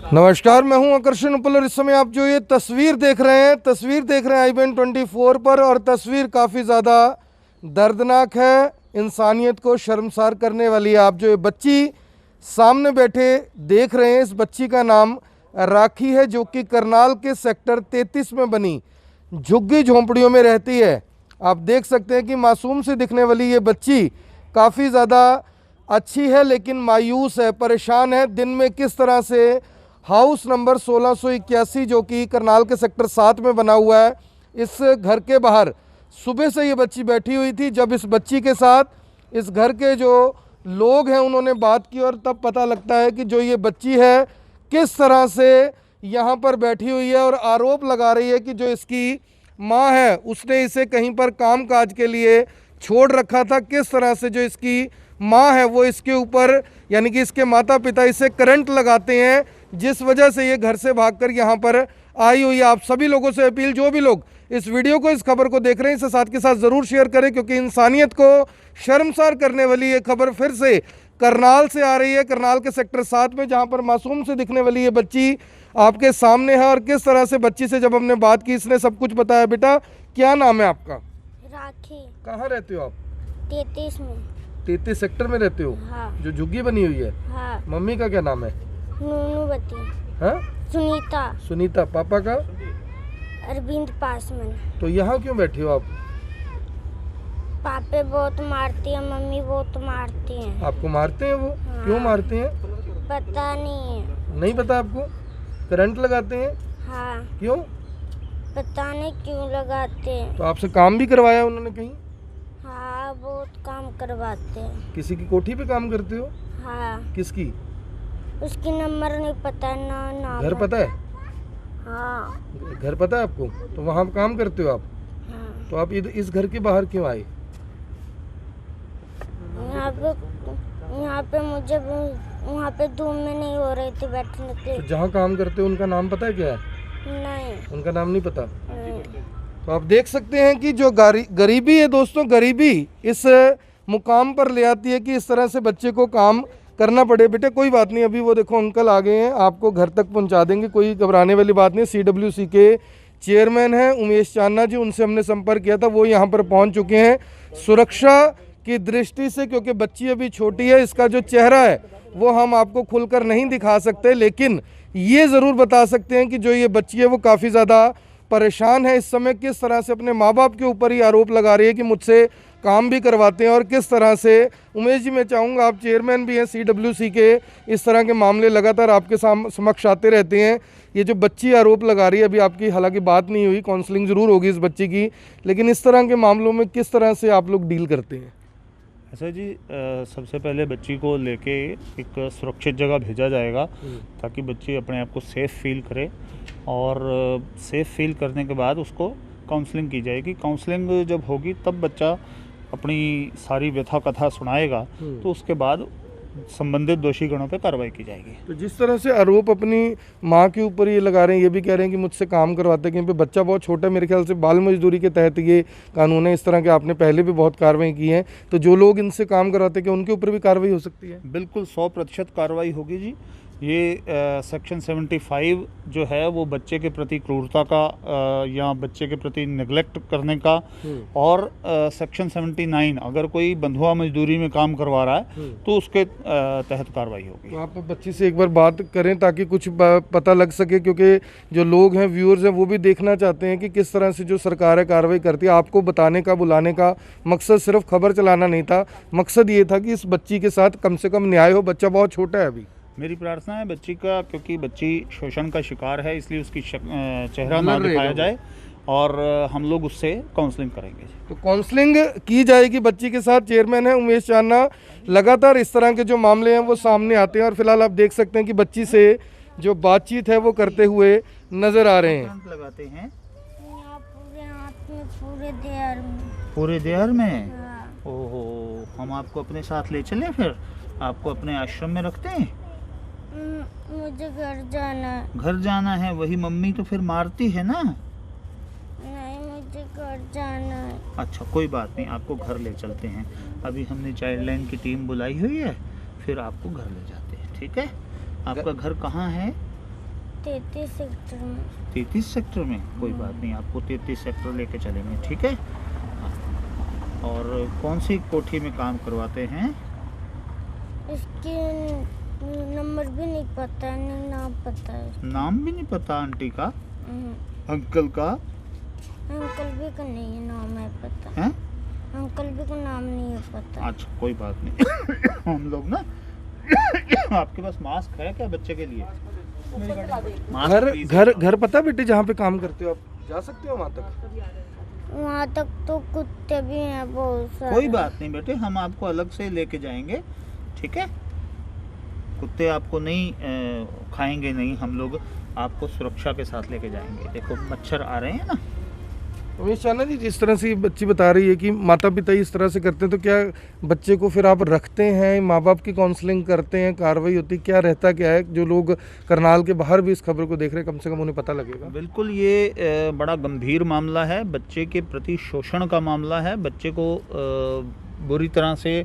नमस्कार, मैं हूं आकर्षण उपल और इस समय आप जो ये तस्वीर देख रहे हैं IBN24 पर। और तस्वीर काफ़ी ज़्यादा दर्दनाक है, इंसानियत को शर्मसार करने वाली है। आप जो ये बच्ची सामने बैठे देख रहे हैं, इस बच्ची का नाम राखी है, जो कि करनाल के सेक्टर 33 में बनी झुग्गी झोंपड़ियों में रहती है। आप देख सकते हैं कि मासूम से दिखने वाली ये बच्ची काफ़ी ज़्यादा अच्छी है, लेकिन मायूस है, परेशान है। दिन में किस तरह से हाउस नंबर 1681 जो कि करनाल के सेक्टर 7 में बना हुआ है, इस घर के बाहर सुबह से ये बच्ची बैठी हुई थी। जब इस बच्ची के साथ इस घर के जो लोग हैं उन्होंने बात की, और तब पता लगता है कि जो ये बच्ची है किस तरह से यहाँ पर बैठी हुई है और आरोप लगा रही है कि जो इसकी माँ है उसने इसे कहीं पर काम काज के लिए छोड़ रखा था। किस तरह से जो इसकी माँ है वो इसके ऊपर, यानी कि इसके माता पिता इसे करंट लगाते हैं, जिस वजह से ये घर से भागकर यहाँ पर आई हुई है। आप सभी लोगों से अपील, जो भी लोग इस वीडियो को, इस खबर को देख रहे हैं, इसे साथ के साथ ज़रूर शेयर करें, क्योंकि इंसानियत को शर्मसार करने वाली ये खबर फिर से करनाल से आ रही है, करनाल के सेक्टर 7 में, जहाँ पर मासूम से दिखने वाली ये बच्ची आपके सामने है। और किस तरह से बच्ची से जब हमने बात की, इसने सब कुछ बताया। बेटा, क्या नाम है आपका? राखी। कहाँ रहते हो आप? 33 में। 33 सेक्टर में रहते हो? हाँ। जो झुग्गी बनी हुई है? हाँ। मम्मी का क्या नाम है? नूनूवती। हाँ? सुनीता। सुनीता। पापा का? अरविंद पासवान। तो यहाँ क्यों बैठे हो आप? पापे बहुत मारती है, मम्मी बहुत मारती है। आपको मारते हैं वो? हाँ। क्यों मारते हैं? पता नहीं है। नहीं पता आपको? करंट लगाते हैं? हाँ। क्यों? पता नहीं क्यों लगाते हैं। तो आपसे काम भी करवाया उन्होंने कहीं? हाँ, बहुत काम करवाते हैं। किसी की कोठी पे काम करते हो? हाँ। किसकी? उसकी नंबर नहीं पता, ना नाम। घर पता है? हाँ। घर पता है आपको? तो वहाँ काम करते हो आप? हाँ। तो आप इस घर के बाहर क्यों आए? यहाँ पे मुझे वहाँ पे धूम में नहीं हो रही थी बैठने के। तो जहाँ काम करते हो उनका नाम पता है क्या है? नहीं। उनका नाम नहीं पता? नहीं। तो आप देख सकते हैं कि जो गरीबी है दोस्तों, गरीबी इस मुकाम पर ले आती है कि इस तरह से बच्चे को काम करना पड़े। बेटे कोई बात नहीं, अभी वो देखो अंकल आ गए हैं, आपको घर तक पहुंचा देंगे, कोई घबराने वाली बात नहीं। CWC के चेयरमैन हैं उमेश चांना जी, उनसे हमने संपर्क किया था, वो यहाँ पर पहुँच चुके हैं। सुरक्षा की दृष्टि से, क्योंकि बच्ची अभी छोटी है, इसका जो चेहरा है वो हम आपको खुलकर नहीं दिखा सकते, लेकिन ये ज़रूर बता सकते हैं कि जो ये बच्ची है वो काफ़ी ज़्यादा परेशान है इस समय। किस तरह से अपने माँ बाप के ऊपर ही आरोप लगा रही है कि मुझसे काम भी करवाते हैं, और किस तरह से। उमेश जी, मैं चाहूँगा, आप चेयरमैन भी हैं CWC के, इस तरह के मामले लगातार आपके समक्ष आते रहते हैं। ये जो बच्ची आरोप लगा रही है, अभी आपकी हालांकि बात नहीं हुई, काउंसलिंग ज़रूर होगी इस बच्ची की, लेकिन इस तरह के मामलों में किस तरह से आप लोग डील करते हैं? अच्छा जी, सबसे पहले बच्ची को लेके एक सुरक्षित जगह भेजा जाएगा ताकि बच्ची अपने आप को सेफ़ फील करे, और सेफ़ फील करने के बाद उसको काउंसलिंग की जाएगी। काउंसलिंग जब होगी तब बच्चा अपनी सारी व्यथा कथा सुनाएगा, तो उसके बाद संबंधित दोषी गणों पे कार्रवाई की जाएगी। तो जिस तरह से आरोप अपनी माँ के ऊपर ये लगा रहे हैं, ये भी कह रहे हैं कि मुझसे काम करवाते हैं, क्योंकि बच्चा बहुत छोटा है, मेरे ख्याल से बाल मजदूरी के तहत ये कानून है। इस तरह के आपने पहले भी बहुत कार्रवाई की है, तो जो लोग इनसे काम करवाते हैं, उनके ऊपर भी कार्रवाई हो सकती है? बिल्कुल 100% कार्रवाई होगी जी। ये सेक्शन 75 जो है वो बच्चे के प्रति क्रूरता का या बच्चे के प्रति नेग्लेक्ट करने का, और सेक्शन 79 अगर कोई बंधुआ मजदूरी में काम करवा रहा है तो उसके तहत कार्रवाई होगी। तो आप बच्ची से एक बार बात करें ताकि कुछ पता लग सके, क्योंकि जो लोग हैं, व्यूअर्स हैं, वो भी देखना चाहते हैं कि किस तरह से जो सरकार है कार्रवाई करती है। आपको बताने का, बुलाने का मकसद सिर्फ खबर चलाना नहीं था, मकसद ये था कि इस बच्ची के साथ कम से कम न्याय हो। बच्चा बहुत छोटा है अभी। मेरी प्रार्थना है बच्ची का, क्योंकि बच्ची शोषण का शिकार है, इसलिए उसकी चेहरा ना दिखाया जाए, और हम लोग उससे काउंसलिंग करेंगे। तो काउंसलिंग की जाएगी बच्ची के साथ। चेयरमैन है उमेश चांना। लगातार इस तरह के जो मामले हैं वो सामने आते हैं, और फिलहाल आप देख सकते हैं कि बच्ची से जो बातचीत है वो करते हुए नजर आ रहे हैं। लगाते हैं यहाँ पूरे हाथ में, पूरे देह में। पूरे देह में? हाँ। ओहो, हम आपको अपने साथ ले चलें, फिर आपको अपने आश्रम में रखते हैं? मुझे घर जाना है। घर जाना है? वही मम्मी तो फिर मारती है ना। नहीं, मुझे घर जाना है। अच्छा, कोई बात नहीं, आपको घर ले चलते हैं। अभी हमने चाइल्ड लाइन की टीम बुलाई हुई है, फिर आपको घर ले जाते हैं, ठीक है? आपका घर कहाँ है? 33 सेक्टर में। 33 सेक्टर में? कोई बात नहीं, आपको 33 सेक्टर लेके चलेंगे, ठीक है। हाँ। और कौन सी कोठी में काम करवाते हैं? इसके नंबर भी नहीं पता है, नहीं नाम पता है। नाम भी नहीं पता आंटी का? हम्म, अंकल का? अंकल भी का नहीं है नाम है पता। हैं? अंकल भी का नाम नहीं है पता। अच्छा कोई बात नहीं। हम लोग ना आपके पास मास्क है क्या बच्चे के लिए? मास्क घर please। घर घर पता है बेटे जहाँ पे काम करते हो आप, जा सकते हो वहाँ तक? वहाँ तक तो कुत्ते भी हैं बहुत सारे। कोई बात नहीं बेटे, हम आपको अलग से लेके जाएंगे, ठीक है। कुत्ते आपको नहीं खाएंगे नहीं, हम लोग आपको सुरक्षा के साथ लेके जाएंगे। देखो मच्छर आ रहे हैं ना। उमेश चाना जी, जिस तरह से ये बच्ची बता रही है कि माता पिता इस तरह से करते हैं, तो क्या बच्चे को फिर आप रखते हैं, माँ बाप की काउंसलिंग करते हैं, कार्रवाई होती, क्या रहता क्या है? जो लोग करनाल के बाहर भी इस खबर को देख रहे हैं, कम से कम उन्हें पता लगेगा। बिल्कुल, ये बड़ा गंभीर मामला है, बच्चे के प्रति शोषण का मामला है। बच्चे को बुरी तरह से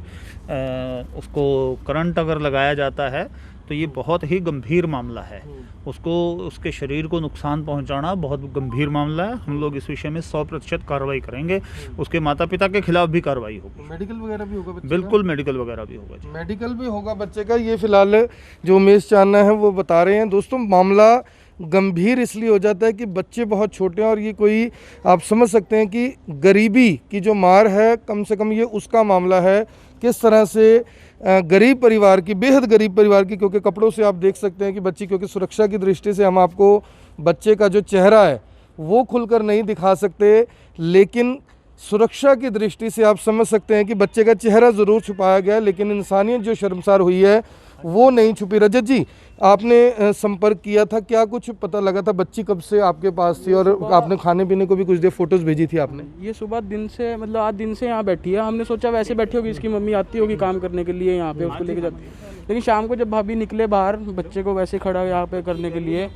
उसको करंट अगर लगाया जाता है तो ये बहुत ही गंभीर मामला है। उसको उसके शरीर को नुकसान पहुंचाना बहुत गंभीर मामला है। हम लोग इस विषय में 100% कार्रवाई करेंगे। उसके माता पिता के खिलाफ भी कार्रवाई होगी। मेडिकल वगैरह भी होगा बच्चे बिल्कुल, मेडिकल वगैरह भी होगा जी। मेडिकल भी होगा बच्चे का। ये फिलहाल जो उमेश चाना है वो बता रहे हैं। दोस्तों, मामला गंभीर इसलिए हो जाता है कि बच्चे बहुत छोटे हैं और ये कोई आप समझ सकते हैं कि गरीबी की जो मार है, कम से कम ये उसका मामला है। किस तरह से गरीब परिवार की, बेहद गरीब परिवार की, क्योंकि कपड़ों से आप देख सकते हैं कि बच्ची, क्योंकि सुरक्षा की दृष्टि से हम आपको बच्चे का जो चेहरा है वो खुलकर नहीं दिखा सकते, लेकिन सुरक्षा की दृष्टि से आप समझ सकते हैं कि बच्चे का चेहरा ज़रूर छुपाया गया, लेकिन इंसानियत जो शर्मसार हुई है वो नहीं छुपी। रजत जी, आपने संपर्क किया था, क्या कुछ पता लगा था? बच्ची कब से आपके पास थी और आपने खाने पीने को भी कुछ देर फोटोज भेजी थी आपने? ये सुबह दिन से, मतलब आज दिन से यहाँ बैठी है। हमने सोचा वैसे बैठी होगी, इसकी मम्मी आती होगी काम करने के लिए यहाँ पे, उसको लेके जाती। लेकिन शाम को जब भाभी निकले बाहर बच्चे को वैसे खड़ा यहाँ पे करने के लिए,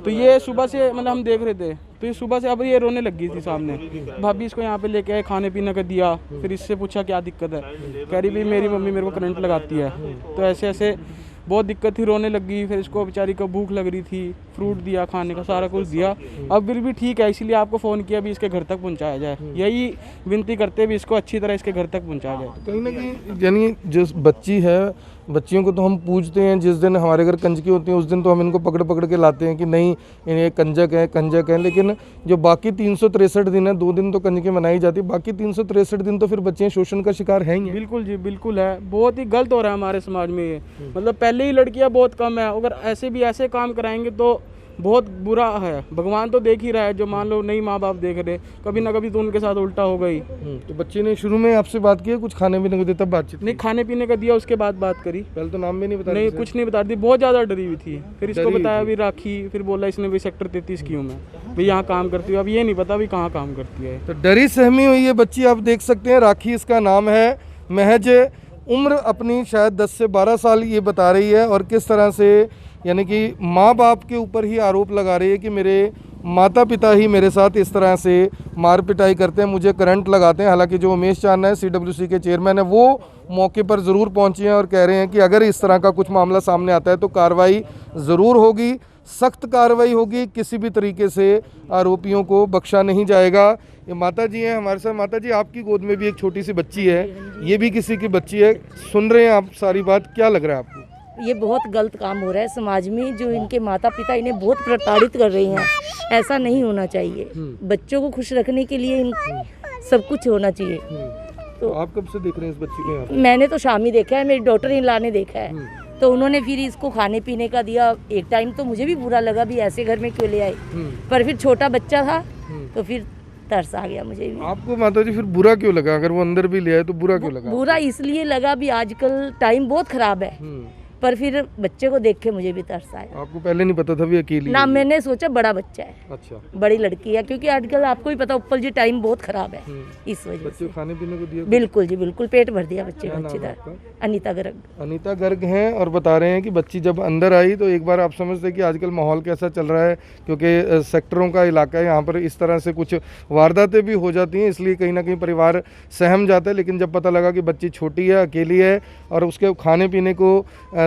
तो ये सुबह से, मतलब हम देख रहे थे, तो ये सुबह से अब ये रोने लग गई थी सामने। भाभी इसको यहाँ पे लेके आए, खाने पीने का दिया, फिर इससे पूछा क्या दिक्कत है, कह रही भाई मेरी मम्मी मेरे को करंट लगाती है। तो ऐसे ऐसे बहुत दिक्कत थी, रोने लग गई। फिर इसको बेचारी को भूख लग रही थी, फ्रूट दिया, खाने का सारा कुछ दिया। अब बिल भी ठीक है, इसीलिए आपको फ़ोन किया भी इसके घर तक पहुंचाया जाए। यही विनती करते भी इसको अच्छी तरह इसके घर तक पहुंचाया जाए। कहीं ना कहीं यानी जो बच्ची है, बच्चियों को तो हम पूछते हैं, जिस दिन हमारे घर कंजकी होती है उस दिन तो हम इनको पकड़ पकड़ के लाते हैं कि नहीं इन्हें कंजक है, लेकिन जो बाकी 363 दिन है, 2 दिन तो कंजकी मनाई जाती है, बाकी 363 दिन तो फिर बच्चे शोषण का शिकार हैं ही। बिल्कुल जी, बिल्कुल है। बहुत ही गलत हो रहा है हमारे समाज में ये। मतलब पहले ही लड़कियां बहुत कम है, अगर ऐसे भी ऐसे काम कराएंगे तो बहुत बुरा है। भगवान तो देख ही रहा है, जो मान लो नहीं माँ बाप देख रहे, कभी ना कभी तो उनके साथ उल्टा होगा ही। तो बच्चे ने शुरू में आपसे बात की, कुछ खाने पीने को दिया तब बातचीत? नहीं, खाने पीने का दिया, उसके बाद बात करी। पहले तो नाम भी नहीं बता नहीं, कुछ नहीं बता दी, बहुत ज़्यादा डरी हुई थी। फिर इसको बताया भी राखी, फिर बोला इसने भी सेक्टर 33 की हूँ मैं, भाई यहाँ काम करती हूँ। अब ये नहीं पता भी कहाँ काम करती है। तो डरी सहमी हुई है बच्ची, आप देख सकते हैं। राखी इसका नाम है। महज उम्र अपनी शायद 10 से 12 साल ये बता रही है, और किस तरह से यानी कि माँ बाप के ऊपर ही आरोप लगा रही है कि मेरे माता पिता ही मेरे साथ इस तरह से मार पिटाई करते हैं, मुझे करंट लगाते हैं। हालांकि जो उमेश चाना है, CWC के चेयरमैन है, वो मौके पर ज़रूर पहुंचे हैं और कह रहे हैं कि अगर इस तरह का कुछ मामला सामने आता है तो कार्रवाई ज़रूर होगी, सख्त कार्रवाई होगी, किसी भी तरीके से आरोपियों को बख्शा नहीं जाएगा। ये माता जी हैं हमारे साथ। माता जी, आपकी गोद में भी एक छोटी सी बच्ची है, ये भी किसी की बच्ची है, सुन रहे हैं आप सारी बात, क्या लग रहा है आपको? ये बहुत गलत काम हो रहा है समाज में, जो इनके माता पिता इन्हें बहुत प्रताड़ित कर रहे हैं। ऐसा नहीं होना चाहिए। बच्चों को खुश रखने के लिए सब कुछ होना चाहिए। तो आप कब से देख रहे हैं इस बच्ची को यहाँ पे? मैंने तो शाम ही देखा है, मेरी डॉटर इन ला ने देखा है, तो उन्होंने फिर इसको खाने पीने का दिया। एक टाइम तो मुझे भी बुरा लगा भी ऐसे घर में क्यों ले आए, पर फिर छोटा बच्चा था तो फिर तरस आ गया मुझे भी। आपको माता जी फिर बुरा क्यों लगा? अगर वो अंदर भी ले आए तो बुरा क्यों लगा? बुरा इसलिए लगा भी आजकल टाइम बहुत खराब है, पर फिर बच्चे को देख के मुझे भी तरस आया। आपको पहले नहीं पता था भी अकेली ना, है? मैंने सोचा बड़ा बच्चा है, अच्छा, बड़ी लड़की है, क्योंकि आजकल आपको भी पता ऊपर जी टाइम बहुत खराब है, इस वजह बच्चे से। को खाने पीने को दिया? बिल्कुल जी, बिल्कुल पेट भर दिया बच्चे क्या का। नाम है अच्छी तरह। आपका? अनीता गर्ग। अनीता गर्ग हैं और बता रहे हैं कि बच्ची जब अंदर आई तो एक बार आप समझते कि आजकल माहौल कैसा चल रहा है, क्योंकि सेक्टरों का इलाका है, यहाँ पर इस तरह से कुछ वारदातें भी हो जाती हैं, इसलिए कहीं ना कहीं परिवार सहम जाता है। लेकिन जब पता लगा कि बच्ची छोटी है, अकेली है और उसके खाने पीने को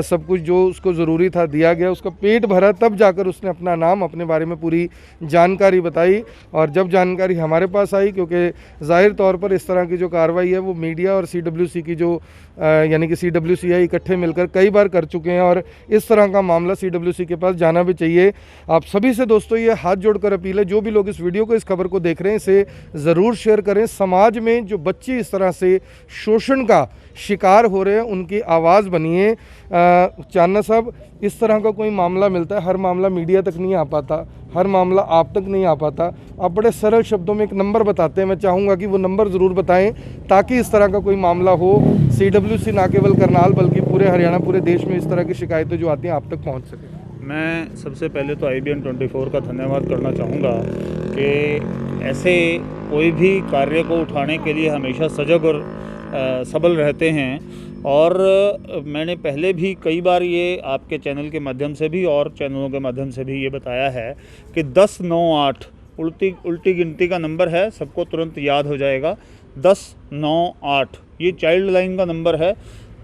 सब कुछ जो उसको ज़रूरी था दिया गया, उसका पेट भरा, तब जाकर उसने अपना नाम, अपने बारे में पूरी जानकारी बताई। और जब जानकारी हमारे पास आई, क्योंकि ज़ाहिर तौर पर इस तरह की जो कार्रवाई है वो मीडिया और CWC की जो यानी कि CWCI इकट्ठे मिलकर कई बार कर चुके हैं, और इस तरह का मामला CWC के पास जाना भी चाहिए। आप सभी से दोस्तों ये हाथ जोड़कर अपील है, जो भी लोग इस वीडियो को, इस खबर को देख रहे हैं, इसे ज़रूर शेयर करें। समाज में जो बच्चे इस तरह से शोषण का शिकार हो रहे हैं उनकी आवाज़ बनिए। चांदना साहब, इस तरह का कोई मामला मिलता है, हर मामला मीडिया तक नहीं आ पाता, हर मामला आप तक नहीं आ पाता। आप बड़े सरल शब्दों में एक नंबर बताते हैं, मैं चाहूँगा कि वो नंबर ज़रूर बताएं ताकि इस तरह का कोई मामला हो, CWC ना केवल करनाल बल्कि पूरे हरियाणा, पूरे देश में इस तरह की शिकायतें जो आती हैं आप तक पहुँच सकें। मैं सबसे पहले तो IBN 24 का धन्यवाद करना चाहूँगा कि ऐसे कोई भी कार्य को उठाने के लिए हमेशा सजग और सबल रहते हैं। और मैंने पहले भी कई बार ये आपके चैनल के माध्यम से भी और चैनलों के माध्यम से भी ये बताया है कि 1098 उल्टी गिनती का नंबर है, सबको तुरंत याद हो जाएगा। 1098 ये चाइल्ड लाइन का नंबर है।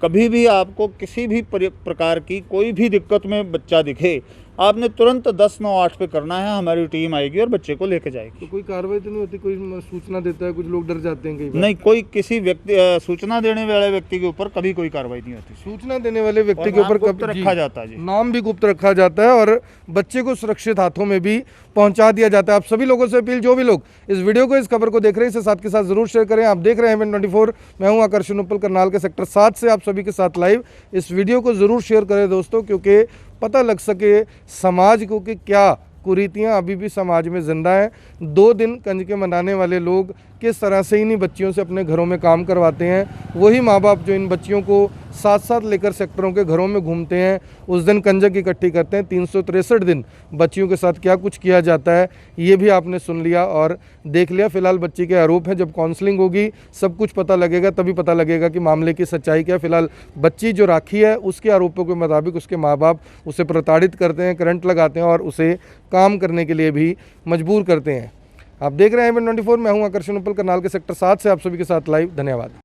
कभी भी आपको किसी भी प्रकार की कोई भी दिक्कत में बच्चा दिखे, आपने तुरंत 1098 पे करना है, हमारी टीम आएगी और बच्चे को लेके जाएगी। तो कोई कार्रवाई तो नहीं होती, कोई सूचना देता है, कुछ लोग डर जाते हैं कई बार? नहीं, कोई किसी व्यक्ति सूचना देने वाले व्यक्ति के ऊपर कभी कोई कार्रवाई नहीं होती। सूचना देने वाले व्यक्ति के ऊपर गुप्त रखा जाता है जी, नाम भी गुप्त रखा जाता है और बच्चे को सुरक्षित हाथों में भी पहुंचा दिया जाता है। आप सभी लोगों से अपील, जो भी लोग इस वीडियो को, इस खबर को देख रहे हैं, इसे साथ के साथ जरूर शेयर करें। आप देख रहे हैं IBN 24, मैं हूं आकर्षण उपल, करनाल के सेक्टर 7 से आप सभी के साथ लाइव। इस वीडियो को ज़रूर शेयर करें दोस्तों, क्योंकि पता लग सके समाज को कि क्या कुरीतियाँ अभी भी समाज में जिंदा हैं। 2 दिन कंजके मनाने वाले लोग किस तरह से इन्हीं बच्चियों से अपने घरों में काम करवाते हैं। वही माँ बाप जो इन बच्चियों को साथ साथ लेकर सेक्टरों के घरों में घूमते हैं, उस दिन कंजक इकट्ठी करते हैं। 363 दिन बच्चियों के साथ क्या कुछ किया जाता है ये भी आपने सुन लिया और देख लिया। फिलहाल बच्ची के आरोप हैं, जब काउंसलिंग होगी सब कुछ पता लगेगा, तभी पता लगेगा कि मामले की सच्चाई क्या है। फिलहाल बच्ची जो राखी है उसके आरोपों के मुताबिक उसके माँ बाप उसे प्रताड़ित करते हैं, करंट लगाते हैं और उसे काम करने के लिए भी मजबूर करते हैं। आप देख रहे हैं IBN 24, मैं हूं आकर्षण उपल, करनाल के सेक्टर 7 से आप सभी के साथ लाइव। धन्यवाद।